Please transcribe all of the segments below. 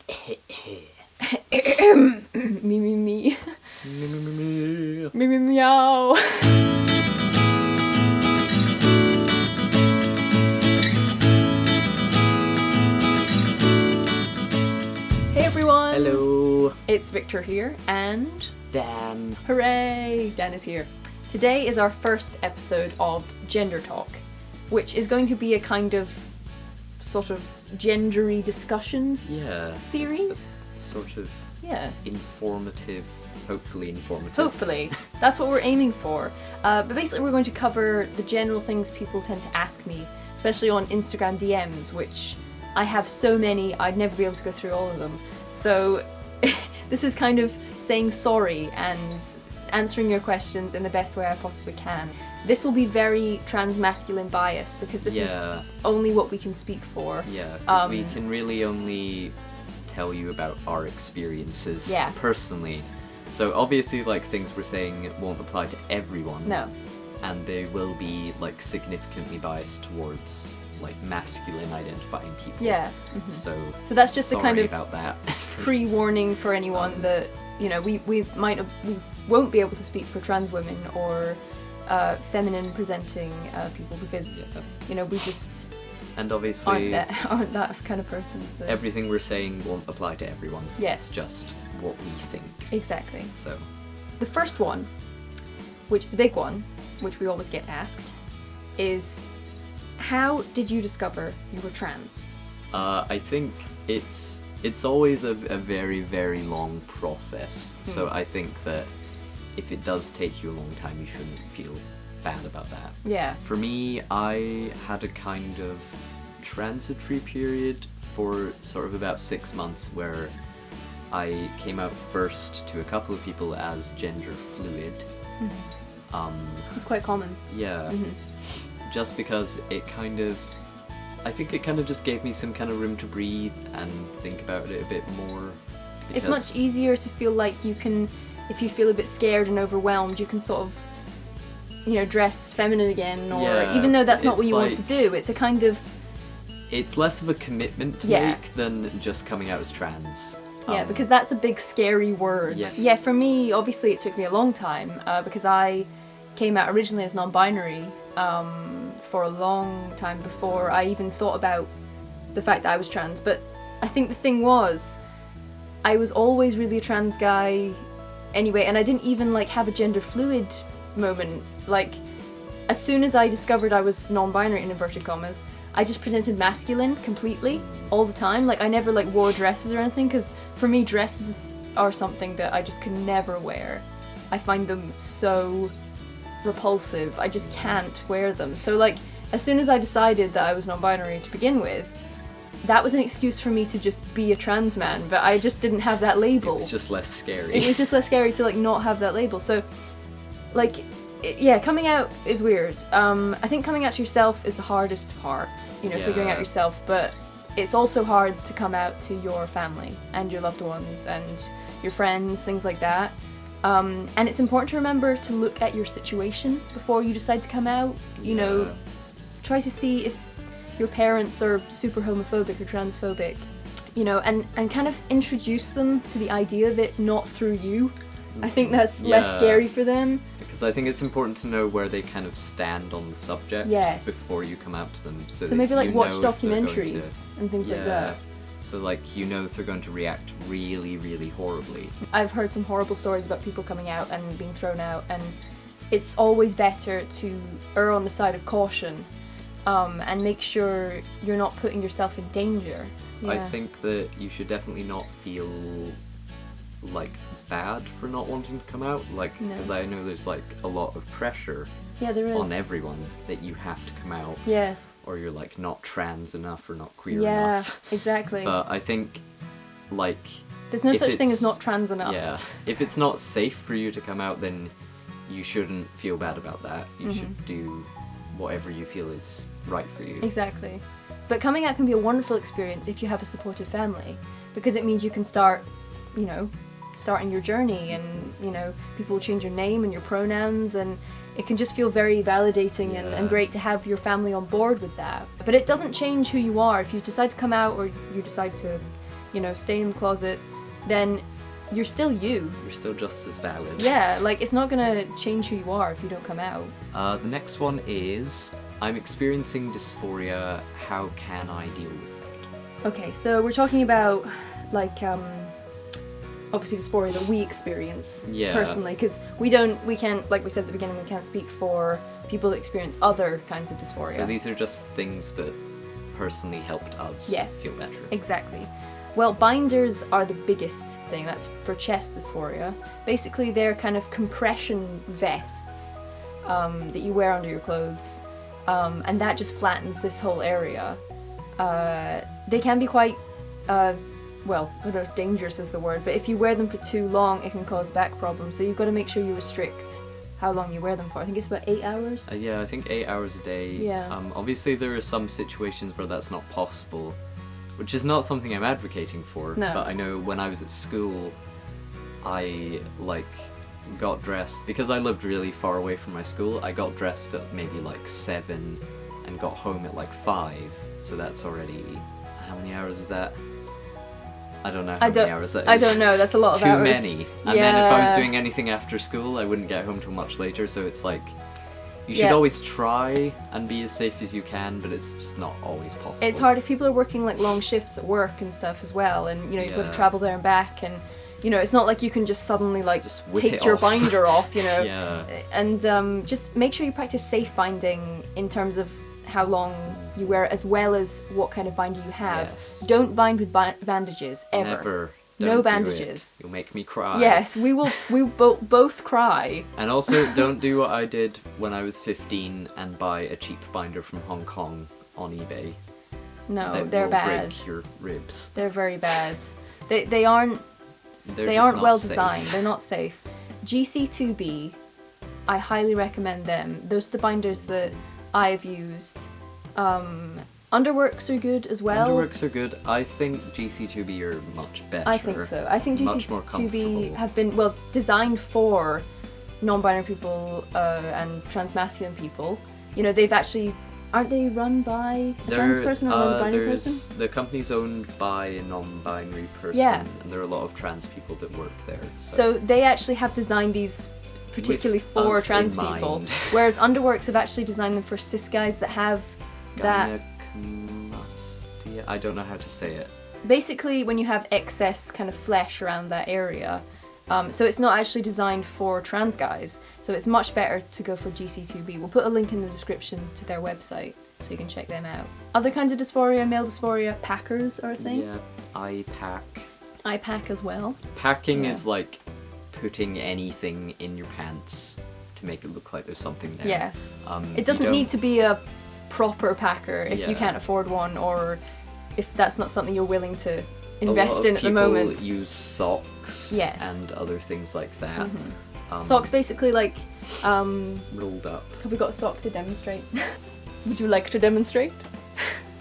Me, me, me. Me. Me, me, meow. Hey everyone! Hello, It's Victor here, and Dan. hooray! Dan is here. Today is our first episode of Gender Talk, which is going to be a kind of sort of gendery discussion Yeah. series. Sort of Yeah. informative, hopefully informative. Hopefully. That's what we're aiming for. But basically we're going to cover the general things people tend to ask me, especially on Instagram DMs, which I have so many, I'd never be able to go through all of them. So this is kind of saying sorry and answering your questions in the best way I possibly can. This will be very trans-masculine biased because this is only what we can speak for. Yeah, because we can really only tell you about our experiences personally. So obviously, like, things we're saying won't apply to everyone. No. And they will be, like, significantly biased towards, like, masculine identifying people. Yeah. So that's just a kind of about that. pre-warning for anyone that, you know, we won't be able to speak for trans women or feminine presenting people because you know, we just and obviously aren't that kind of person. So. Everything we're saying won't apply to everyone. Yes. It's just what we think. Exactly. So the first one, which is a big one, which we always get asked, is how did you discover you were trans? I think it's always a very, very long process. So I think that if it does take you a long time, you shouldn't feel bad about that. Yeah. For me, I had a kind of transitory period for sort of about 6 months where I came out first to a couple of people as gender fluid. It's quite common. Yeah. Just because I think it kind of just gave me some kind of room to breathe and think about it a bit more. It's much easier to feel like you can, if you feel a bit scared and overwhelmed, you can sort of, you know, dress feminine again, or even though that's not what you want to do, it's a kind of... It's less of a commitment to make than just coming out as trans. Yeah, because that's a big scary word. Yeah, for me, obviously it took me a long time, because I came out originally as non-binary for a long time before I even thought about the fact that I was trans. But I think the thing was, I was always really a trans guy anyway, and I didn't even like have a gender fluid moment. Like, as soon as I discovered I was non-binary in inverted commas, I just presented masculine completely all the time. Like, I never like wore dresses or anything, because for me dresses are something that I just can never wear. I find them so repulsive. I just can't wear them. So like, as soon as I decided that I was non-binary to begin with, that was an excuse for me to just be a trans man, but I just didn't have that label. It was just less scary. It was just less scary to like not have that label. So like, coming out is weird. I think coming out to yourself is the hardest part, you know, figuring out yourself, but it's also hard to come out to your family and your loved ones and your friends, things like that. And it's important to remember to look at your situation before you decide to come out. You know, try to see if your parents are super homophobic or transphobic, you know, and kind of introduce them to the idea of it not through you. I think that's less scary for them. Because I think it's important to know where they kind of stand on the subject before you come out to them. So maybe like watch know if they're going documentaries and things like that. So like, you know, if they're going to react really, really horribly. I've heard some horrible stories about people coming out and being thrown out, and it's always better to err on the side of caution and make sure you're not putting yourself in danger. Yeah. I think that you should definitely not feel like bad for not wanting to come out, like, because I know there's like a lot of pressure there is on everyone that you have to come out. Yes. Or you're like not trans enough or not queer Yeah, enough. exactly. But I think like there's no such thing as not trans enough. Yeah. If it's not safe for you to come out, then you shouldn't feel bad about that. You should do whatever you feel is right for you. Exactly. But coming out can be a wonderful experience if you have a supportive family, because it means you can start, you know, starting your journey, and, you know, people will change your name and your pronouns, and it can just feel very validating and great to have your family on board with that. But it doesn't change who you are. If you decide to come out, or you decide to, you stay in the closet, then you're still you. You're still just as valid. Yeah, like it's not gonna change who you are if you don't come out. The next one is, I'm experiencing dysphoria. How can I deal with it? Okay, so we're talking about like obviously dysphoria that we experience personally, because we can't, like we said at the beginning, we can't speak for people that experience other kinds of dysphoria. So these are just things that personally helped us feel better. Exactly. Well, binders are the biggest thing. That's for chest dysphoria. Basically, they're kind of compression vests that you wear under your clothes, and that just flattens this whole area. They can be quite, well, I don't know if dangerous is the word, but if you wear them for too long, it can cause back problems. So you've got to make sure you restrict how long you wear them for. I think it's about 8 hours. Yeah, I think 8 hours a day. Yeah. Obviously, there are some situations where that's not possible, which is not something I'm advocating for. No. But I know when I was at school, I got dressed, because I lived really far away from my school. I got dressed at maybe 7 and got home at 5. So that's already, how many hours is that? I don't know how many hours that is. I don't know, that's a lot of Too hours. many. And then if I was doing anything after school, I wouldn't get home till much later, so it's you should always try and be as safe as you can, but it's just not always possible. It's hard if people are working long shifts at work and stuff as well, and you've got to travel there and back, and it's not like you can just suddenly just take your binder off, Yeah. And just make sure you practice safe binding in terms of how long you wear it, as well as what kind of binder you have. Yes. Don't bind with bandages ever. Never. No Don't bandages. Do it. You'll make me cry. Yes, we will. We will both cry. And also, don't do what I did when I was 15 and buy a cheap binder from Hong Kong on eBay. No, that they're will bad. Break your ribs. They're very bad. They aren't. They're they just aren't not well safe. designed. They're not safe. GC2B, I highly recommend them. Those are the binders that I've used. Underworks are good as well. Underworks are good. I think GC2B are much better. I think so. I think Much more GC2B comfortable. have been designed for non-binary people and transmasculine people. They've actually, aren't they run by a trans person or a non-binary person? The company's owned by a non-binary person, Yeah. and there are a lot of trans people that work there. So they actually have designed these particularly With for us trans in people, mind. whereas Underworks have actually designed them for cis guys that have that. Gynecomastia? I don't know how to say it. Basically, when you have excess kind of flesh around that area, so it's not actually designed for trans guys. So it's much better to go for GC2B. We'll put a link in the description to their website so you can check them out. Other kinds of dysphoria, male dysphoria, packers are a thing. Yeah, iPack. iPack as well. Packing Yeah. is putting anything in your pants to make it look like there's something there. Yeah. You It doesn't don't- need to be a proper packer if you Yeah. can't afford one, or if that's not something you're willing to A lot invest of in at the people moment. use socks Yes. and other things like that. Socks basically Rolled up. have we got a sock to demonstrate? Would you like to demonstrate?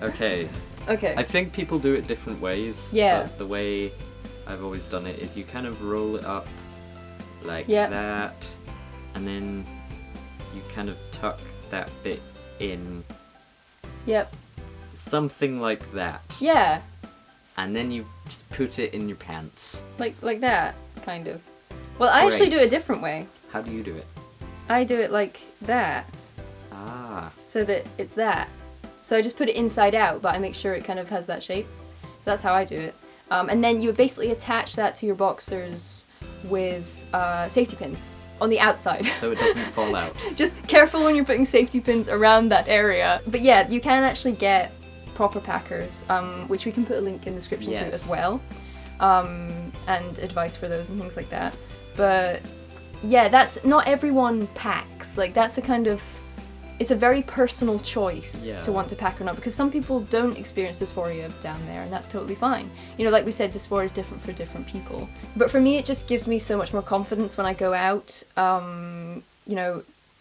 Okay. Okay. I think people do it different ways. Yeah. But the way I've always done it is you kind of roll it up like Yep. that, and then you kind of tuck that bit in, Yep. something like that, Yeah. and then you just put it in your pants. Like that, kind of. Well, I actually do it a Great. different way. How do you do it? I do it like that, Ah, so that it's that. So I just put it inside out, but I make sure it kind of has that shape. That's how I do it. And then you basically attach that to your boxers with safety pins on the outside. so it doesn't fall out. Just careful when you're putting safety pins around that area. But yeah, you can actually get proper packers, which we can put a link in the description to as Yes. well, and advice for those and things like that. But yeah, that's not everyone packs. That's a kind of, it's a very personal choice Yeah. to want to pack or not, because some people don't experience dysphoria down there, and that's totally fine. Like we said, dysphoria is different for different people. But for me, it just gives me so much more confidence when I go out,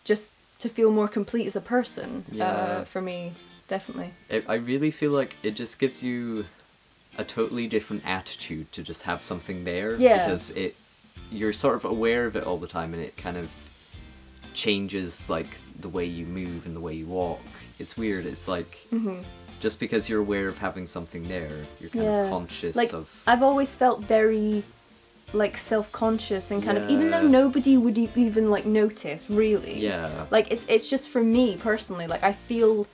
just to feel more complete as a person. Yeah. For me, definitely. I really feel like it just gives you a totally different attitude to just have something there. Yeah. Because you're sort of aware of it all the time, and it kind of changes the way you move and the way you walk. It's weird. It's just because you're aware of having something there, you're kind Yeah. of conscious Like, of. I've always felt very, like, self-conscious and kind of, even though Yeah. nobody would even, like, notice, really. Yeah. Like, it's just for me, personally, like, I feel,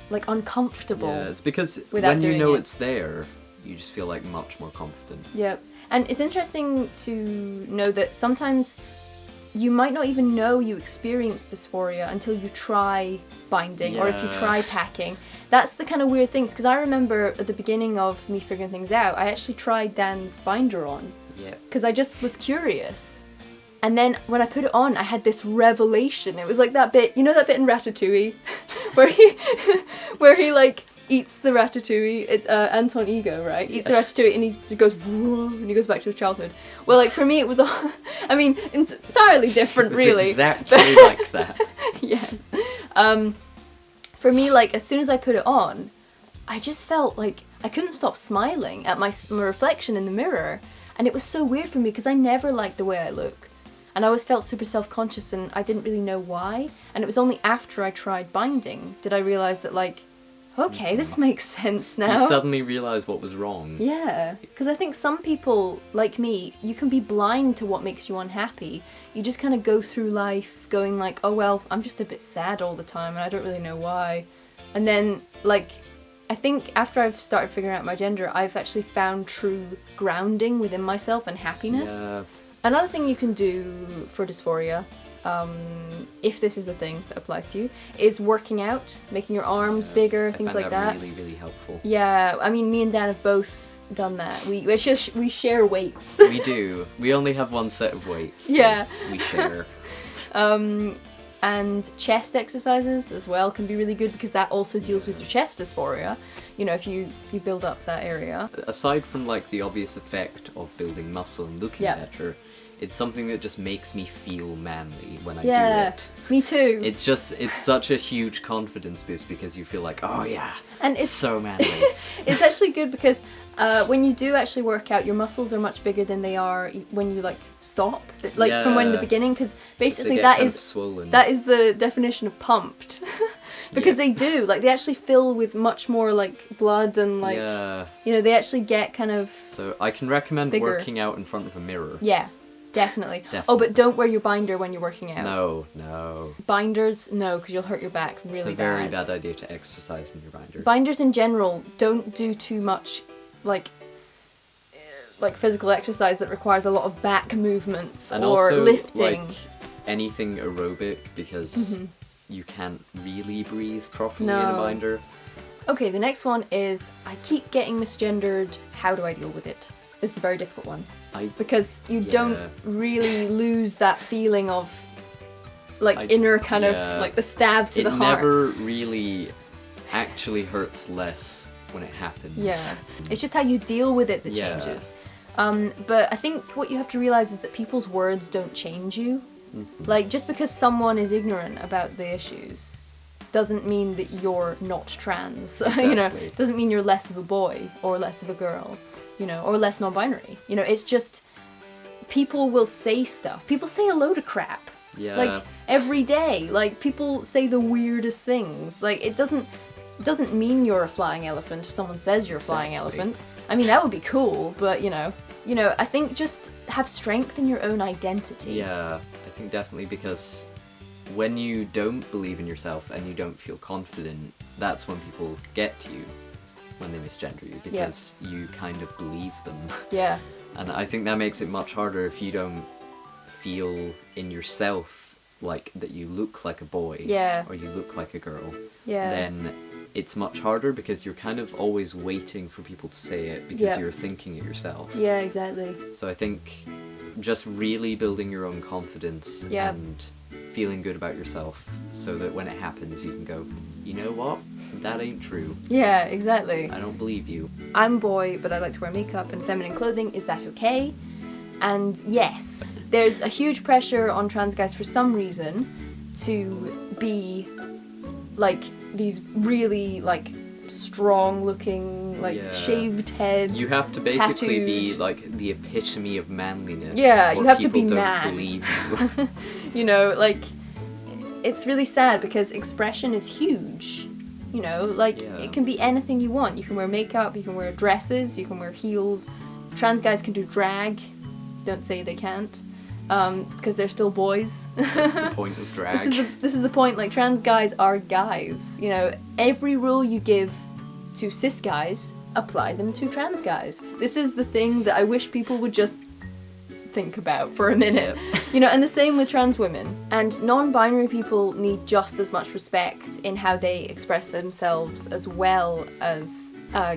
like, uncomfortable. Yeah, it's because without when you doing know it. it's there, you just feel like much more confident. Yep. And it's interesting to know that sometimes you might not even know you experience dysphoria until you try binding or if you Yeah. try packing. That's the kind of weird things, because I remember at the beginning of me figuring things out, I actually tried Dan's binder on Yeah. because I just was curious. And then when I put it on, I had this revelation. It was like that bit, you know that bit in Ratatouille where he like eats the ratatouille. It's Anton Ego, right? Eats the ratatouille and he goes whoa, and he goes back to his childhood. Well, like for me, it was all, I mean, entirely different, It was really. exactly like that. Yes. For me, like as soon as I put it on, I just felt like I couldn't stop smiling at my reflection in the mirror, and it was so weird for me because I never liked the way I looked, and I always felt super self-conscious, and I didn't really know why. And it was only after I tried binding did I realize that like, okay, this makes sense now. You suddenly realise what was wrong. Yeah, because I think some people, like me, you can be blind to what makes you unhappy. You just kind of go through life going like, oh well, I'm just a bit sad all the time and I don't really know why. And then, like, I think after I've started figuring out my gender, I've actually found true grounding within myself and happiness. Yeah. Another thing you can do for dysphoria, if this is a thing that applies to you, is working out, making your arms bigger, things like that. Really, really helpful. Yeah, I mean, me and Dan have both done that. We share weights. We do. We only have one set of weights. So Yeah. We share. And chest exercises as well can be really good because that also deals with your chest dysphoria. You know, if you build up that area. Aside from like the obvious effect of building muscle and looking Yeah. better, it's something that just makes me feel manly when I do Yeah, it. me too. It's such a huge confidence boost because you feel like, oh yeah, And it's so manly. it's actually good because when you do actually work out, your muscles are much bigger than they are when you like stop, like from when the Yeah. beginning. Because They basically get that kind of is swollen. that is the definition of pumped. Because Yeah. they do, like they actually fill with much more like blood and like Yeah. you know, they actually get kind of So I can recommend Bigger. working out in front of a mirror. yeah, definitely. Oh, Definitely. but don't wear your binder when you're working out. No. Binders, no, because you'll hurt your back really It's a very bad idea to exercise in your binder. Binders in general, don't do too much like physical exercise that requires a lot of back movements And or also, lifting. like, anything aerobic because you can't really breathe properly in a No. binder. Okay, the next one is I keep getting misgendered. How do I deal with it? This is a very difficult one because you don't Yeah. really lose that feeling of like I- inner kind yeah. of like the stab to It the heart. never really actually hurts less when it happens. Yeah, it's just how you deal with it that Yeah. changes. But I think what you have to realize is that people's words don't change you. Like, just because someone is ignorant about the issues doesn't mean that you're not trans. You know, Exactly. doesn't mean you're less of a boy or less of a girl, you know, or less non-binary. You know, it's just people will say stuff. People say a load of crap. Yeah. Like every day. Like people say the weirdest things. Like it doesn't mean you're a flying elephant if someone says you're a flying Exactly. elephant. I mean, that would be cool, but you know, I think just have strength in your own identity. Yeah, I think definitely because when you don't believe in yourself and you don't feel confident, that's when people get to you when they misgender you because you kind of believe them. Yeah. And I think that makes it much harder if you don't feel in yourself like that you look like a boy Yeah. or you look like a girl. Yeah. Then it's much harder because you're kind of always waiting for people to say it because Yeah. you're thinking it yourself. Yeah, exactly. So I think just really building your own confidence Yeah. and feeling good about yourself so that when it happens you can go, you know what? That ain't true. Yeah, exactly. I don't believe you. I'm a boy, but I like to wear makeup and feminine clothing. Is that okay? And yes, there's a huge pressure on trans guys for some reason to be like these really like strong looking like Yeah. shaved head. You have to basically be tattooed. like the epitome of manliness. Yeah, or you have to people be don't man. believe you. You know, like it's really sad because expression is huge. You know, like, Yeah. it can be anything you want. You can wear makeup, you can wear dresses, you can wear heels. Trans guys can do drag. Don't say they can't, because they're still boys. That's the point of drag. This is the point. Like, trans guys are guys. You know, every rule you give to cis guys, apply them to trans guys. This is the thing that I wish people would just think about for a minute. Yep. You know, and the same with trans women. And non-binary people need just as much respect in how they express themselves as well as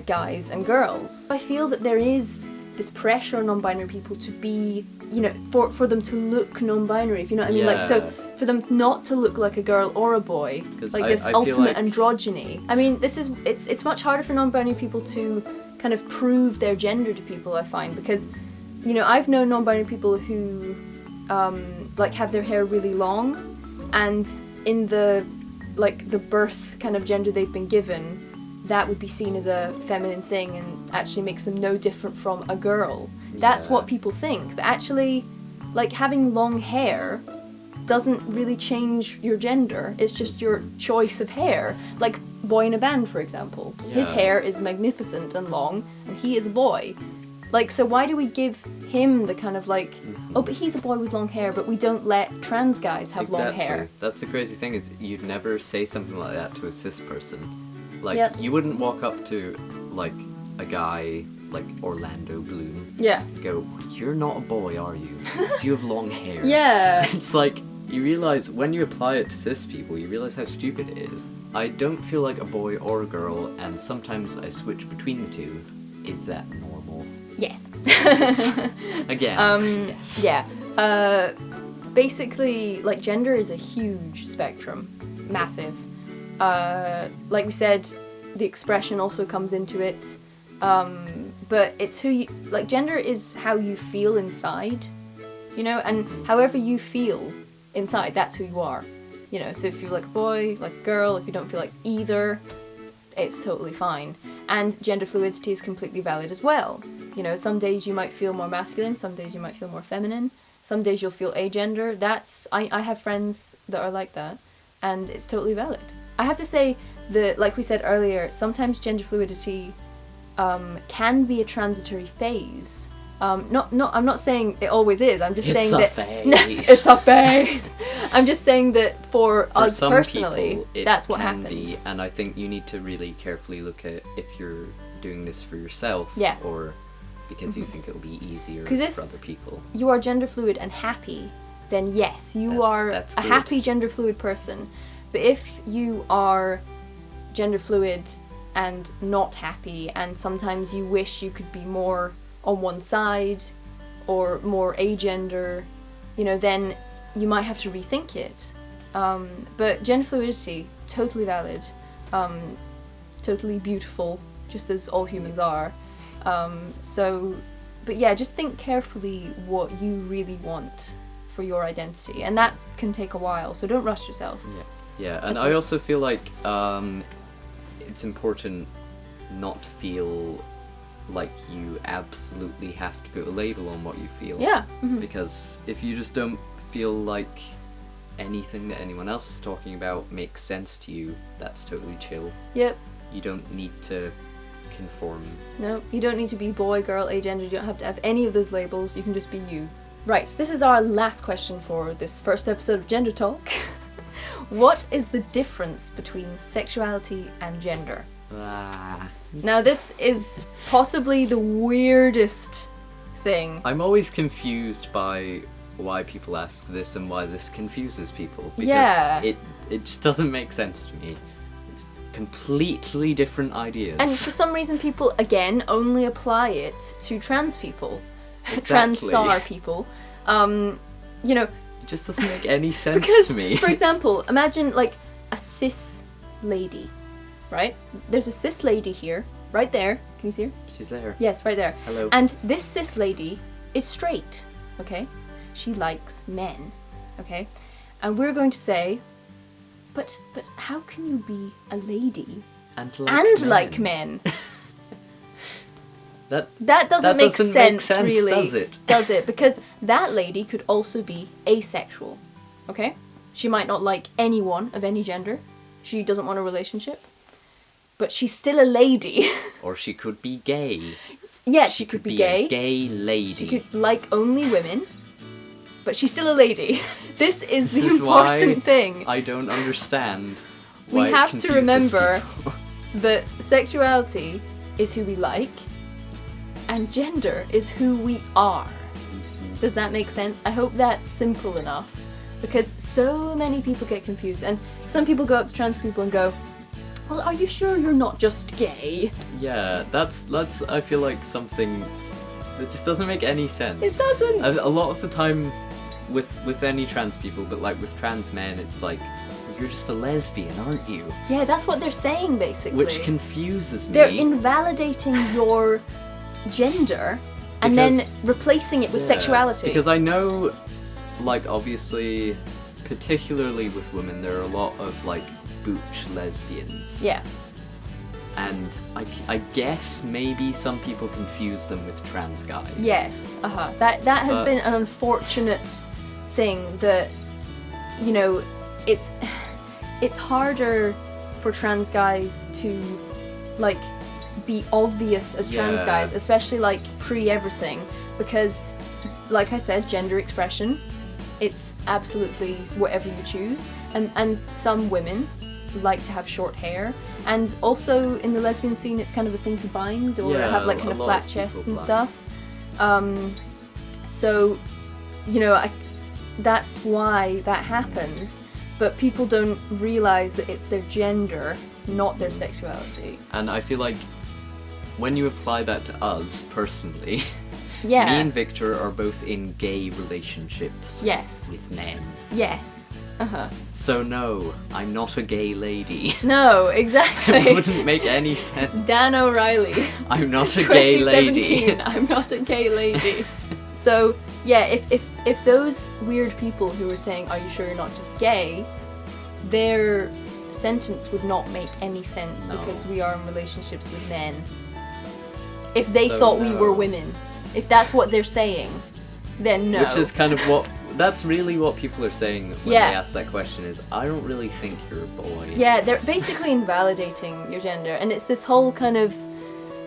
guys and girls. I feel that there is this pressure on non-binary people to be, you know, for them to look non-binary, if you know what I mean. Like, so for them not to look like a girl or a boy, like this I feel ultimate like androgyny. I mean, it's much harder for non-binary people to kind of prove their gender to people, I find, because, you know, I've known non-binary people who like have their hair really long, and in the birth kind of gender they've been given, that would be seen as a feminine thing and actually makes them no different from a girl. That's what people think, but actually, like, having long hair doesn't really change your gender. It's just your choice of hair. Like Boy in a Band, for example. His Yeah. hair is magnificent and long, and he is a boy. Like, so why do we give him the kind of like, oh, but he's a boy with long hair, but we don't let trans guys have long hair? That's the crazy thing, is you'd never say something like that to a cis person. Like, Yeah. you wouldn't walk up to, like, a guy like Orlando Bloom Yeah. and go, "You're not a boy, are you? So you have long hair." Yeah. It's like, you realise, when you apply it to cis people, you realise how stupid it is. I don't feel like a boy or a girl, and sometimes I switch between the two. Is that normal? Yes. Again, yes. Yeah. Basically, like, gender is a huge spectrum. Massive. Like we said, the expression also comes into it. But it's who you... Like, gender is how you feel inside, you know? And however you feel inside, that's who you are. You know, so if you like a boy, like a girl, if you don't feel like either, it's totally fine. And gender fluidity is completely valid as well. You know, some days you might feel more masculine, some days you might feel more feminine, some days you'll feel agender. I have friends that are like that, and it's totally valid. I have to say that, like we said earlier, sometimes gender fluidity can be a transitory phase. I'm not saying it always is. I'm just saying that it's a phase. I'm just saying that for us some personally, people, it that's what can happened. be, and I think you need to really carefully look at if you're doing this for yourself, Yeah. or because you think it'll be easier 'Cause if for other people. You are gender fluid and happy, then yes, you are that's a good. happy gender fluid person. But if you are gender fluid and not happy, and sometimes you wish you could be more on one side or more agender, you know, then you might have to rethink it. But gender fluidity, totally valid, totally beautiful, just as all humans are. But yeah, just think carefully what you really want for your identity, and that can take a while, so don't rush yourself. Yeah, and That's I it. also feel like it's important not to feel like you absolutely have to put a label on what you feel. Yeah. Mhm. Because if you just don't feel like anything that anyone else is talking about makes sense to you, that's totally chill. Yep. You don't need to conform. No, you don't need to be boy, girl, agender, you don't have to have any of those labels, you can just be you. Right, this is our last question for this first episode of Gender Talk. What is the difference between sexuality and gender? Now, this is possibly the weirdest thing. I'm always confused by why people ask this and why this confuses people, because Yeah. it just doesn't make sense to me. It's completely different ideas. And for some reason, people, again, only apply it to trans people. Exactly. Trans star people. You know, It just doesn't make any sense because, to me. for example, imagine like a cis lady, right? There's a cis lady here, right there. Can you see her? She's there. Yes, right there. Hello. And this cis lady is straight, okay? She likes men, okay? And we're going to say, but how can you be a lady and like men? That That doesn't make doesn't make sense, sense, really. does it? Does it? Because that lady could also be asexual, okay? She might not like anyone of any gender. She doesn't want a relationship. but she's still a lady. Or she could be gay. Yeah, she could be gay. A gay lady. She could like only women, but she's still a lady. This is the This is important why thing. I don't understand We why it have to confuses remember people. that sexuality is who we like, and gender is who we are. Does that make sense? I hope that's simple enough, because so many people get confused, and some people go up to trans people and go, well, are you sure you're not just gay? Yeah, that's I feel like something that just doesn't make any sense. It doesn't. A lot of the time with any trans people, but like with trans men, it's like, you're just a lesbian, aren't you? Yeah, that's what they're saying, basically. Which confuses me. They're invalidating your gender and Because- then replacing it with Yeah, sexuality. Because I know, like, obviously, particularly with women, there are a lot of, like, butch lesbians. Yeah. And I guess maybe some people confuse them with trans guys. Yes. That has But- been an unfortunate thing that, you know, it's harder for trans guys to, like, be obvious as trans Yeah. guys, especially like pre-everything, because, like I said, gender expression, it's absolutely whatever you choose, and some women like to have short hair, and also in the lesbian scene it's kind of a thing to bind or Yeah, have like kind a of lot flat of people chests and bind. stuff. So, you know, that's why that happens, but people don't realize that it's their gender, not their sexuality. And I feel like when you apply that to us personally, Yeah. me and Victor are both in gay relationships Yes. with men. Yes. So no, I'm not a gay lady. No, It exactly. wouldn't make any sense. Dan O'Reilly. I'm not a gay lady. 2017, I'm not a gay lady. So, yeah, if those weird people who are saying, are you sure you're not just gay, their sentence would not make any sense No. because we are in relationships with men. If they So thought we were no. women, if that's what they're saying, then no. Which is kind of that's really what people are saying when Yeah. they ask that question is, I don't really think you're a boy. Yeah, they're basically invalidating your gender, and it's this whole kind of,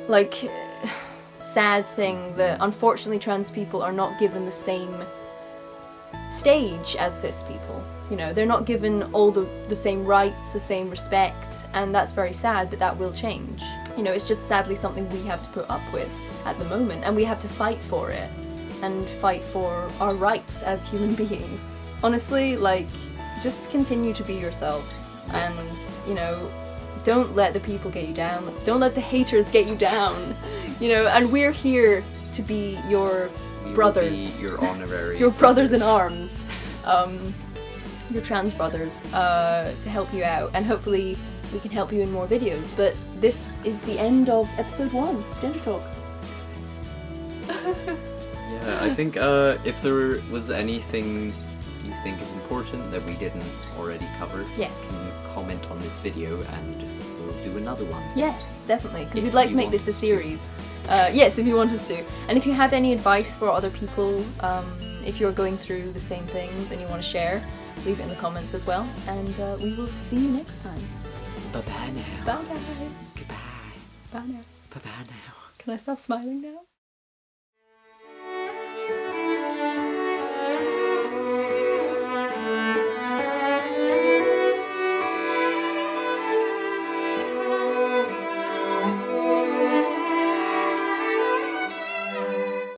like, sad thing that unfortunately trans people are not given the same stage as cis people. You know, they're not given all the same rights, the same respect, and that's very sad, but that will change. You know, it's just sadly something we have to put up with at the moment, and we have to fight for it, and fight for our rights as human beings. Honestly, like, just continue to be yourself, and, you know, don't let the people get you down, don't let the haters get you down, you know, and we're here to be your We will brothers. be your honorary Your brothers in arms, your trans brothers, to help you out, and hopefully we can help you in more videos. But this is the end of episode 1, Gender Talk. Yeah, I think if there was anything you think is important that we didn't already cover, Yes. you can comment on this video and we'll do another one. Yes, definitely, because If we'd like to you make want this a us to. series. Yes, if you want us to. And if you have any advice for other people, if you're going through the same things and you want to share, leave it in the comments as well. And we will see you next time. Bye-bye now. Bye guys. Goodbye. Bye now. Bye-bye now. Can I stop smiling now?